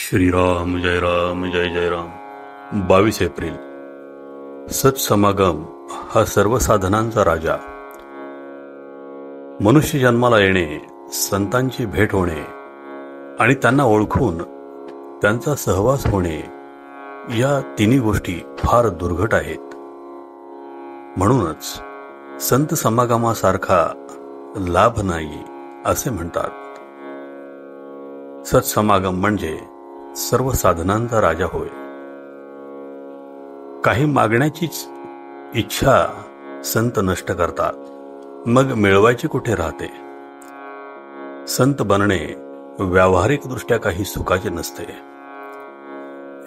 श्रीराम जय जय Ram. 22 April. सत्समागम हा सर्व साधनांचा राजा. मनुष्य जन्माला येणे, संतांची भेट होणे आणि त्यांना ओळखून त्यांचा सहवास होणे, या तिन्ही गोष्टी फार दुर्घट आहेत. म्हणूनच संत समागमासारखा लाभ नाही असे म्हणतात. सत्समागम म्हणजे सर्व साधनांचा राजा होय. काही मागण्याचीच इच्छा संत नष्ट करतात, मग मिळवायची कुठे राहते. संत बनणे व्यावहारिक दृष्ट्या काही सुखाचे नसते.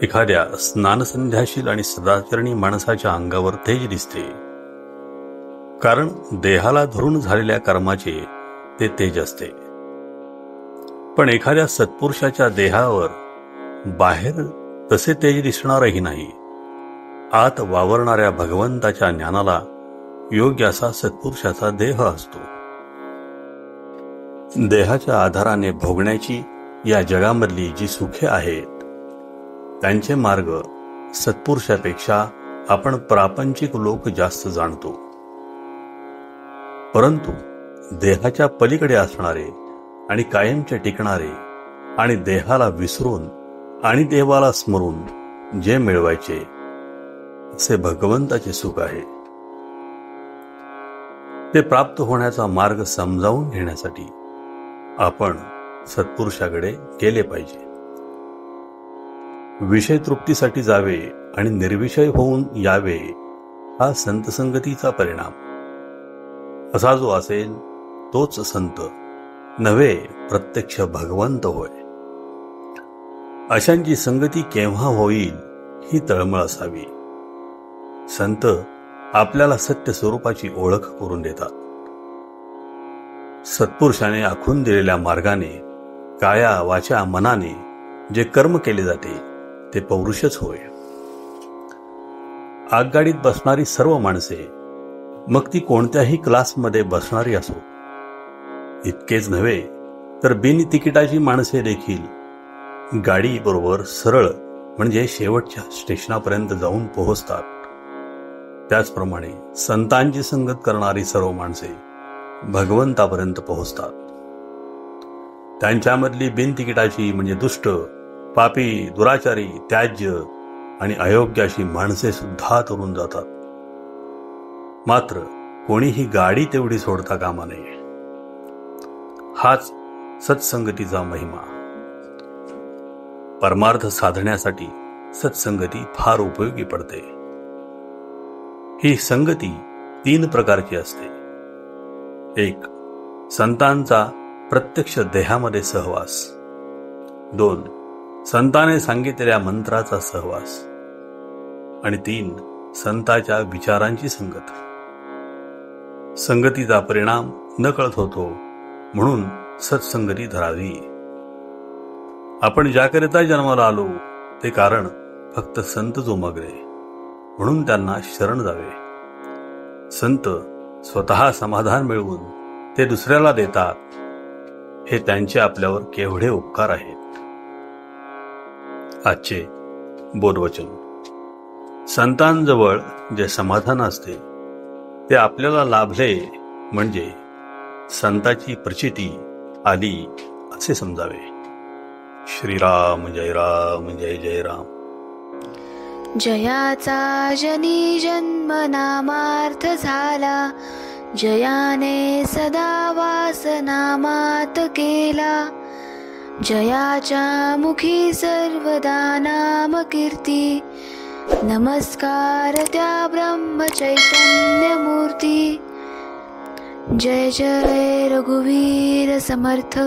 एखाद्या स्नानसंध्याशील आणि सदाचरणी माणसाच्या अंगावर तेज दिसते, कारण देहाला धरून झालेल्या कर्माचे ते तेज असते. पण एखाद्या सत्पुरुषाच्या देहावर बाहेर तसे तेज दिसणारही नाही. आत वावरणाऱ्या भगवंताच्या ज्ञानाला योग्य असा सत्पुरुषाचा देह असतो. देहाच्या आधाराने भोगण्याची या जगामधली जी सुखे आहेत, त्यांचे मार्ग सत्पुरुषापेक्षा आपण प्रापंचिक लोक जास्त जाणतो. परंतु देहाच्या पलीकडे असणारे आणि कायमचे टिकणारे आणि देहाला विसरून आणि देवाला स्मरून जे मिळवायचे, असे भगवंताचे सुख आहे. ते प्राप्त होण्याचा मार्ग समजावून घेण्यासाठी आपण सत्पुरुषाकडे गेले पाहिजे. विषय तृप्तीसाठी जावे आणि निर्विषय होऊन यावे, हा संत संगतीचा परिणाम. असा जो असेल तोच संत नव्हे, प्रत्यक्ष भगवंत होय. अशांची संगती केव्हा होईल ही तळमळ असावी. संत आपल्याला सत्य स्वरूपाची ओळख करून देतात. सत्पुरुषाने आखून दिलेल्या मार्गाने काया वाचा मनाने जे कर्म केले जाते ते पौरुषच होय. आगगाडीत बसणारी सर्व माणसे, मग ती कोणत्याही क्लासमध्ये बसणारी असो, इतकेच नव्हे तर बिन तिकिटाची माणसे देखील गाडी बरोबर सरळ म्हणजे शेवटच्या स्टेशनापर्यंत जाऊन पोहोचतात. त्याचप्रमाणे संतांची संगत करणारी सर्व माणसे भगवंतापर्यंत पोहोचतात. त्यांच्यामधली बिन तिकिटाची म्हणजे दुष्ट, पापी, दुराचारी, त्याज्य आणि अयोग्य अशी माणसे सुद्धा तरून जातात. मात्र कोणीही गाडी तेवढी सोडता कामा नये. हाच सत्संगतीचा महिमा. परमार्थ साधण्यासाठी सत्संगती फार उपयोगी पडते. ही संगती 3 प्रकारची असते. 1. संतांचा प्रत्यक्ष देहामध्ये सहवास. 2. संताने सांगितलेल्या मंत्राचा सहवास. आणि 3. संताच्या विचारांची संगत. संगतीचा परिणाम नकळत होतो, म्हणून सत्संगती धरावी. आपण ज्याकरिता जन्माला आलो ते कारण फक्त संत जोमगले, म्हणून त्यांना शरण जावे. संत स्वतः समाधान मिळवून ते दुसऱ्याला देतात, हे त्यांचे आपल्यावर केवढे उपकार आहेत. आजचे बोधवचन. संतांजवळ जे समाधान असते ते आपल्याला लाभले म्हणजे संताची प्रचिती आली असे समजावे. श्रीराम जय जय राम. जयाचा जनी जन्म नामार्थ झाला, जयाने सदा वास नामात केला. जयाच्या मुखी सर्वदा नाम कीर्ती, नमस्कार त्या ब्रह्म चैतन्य मूर्ती. जय जय रघुवीर समर्थ.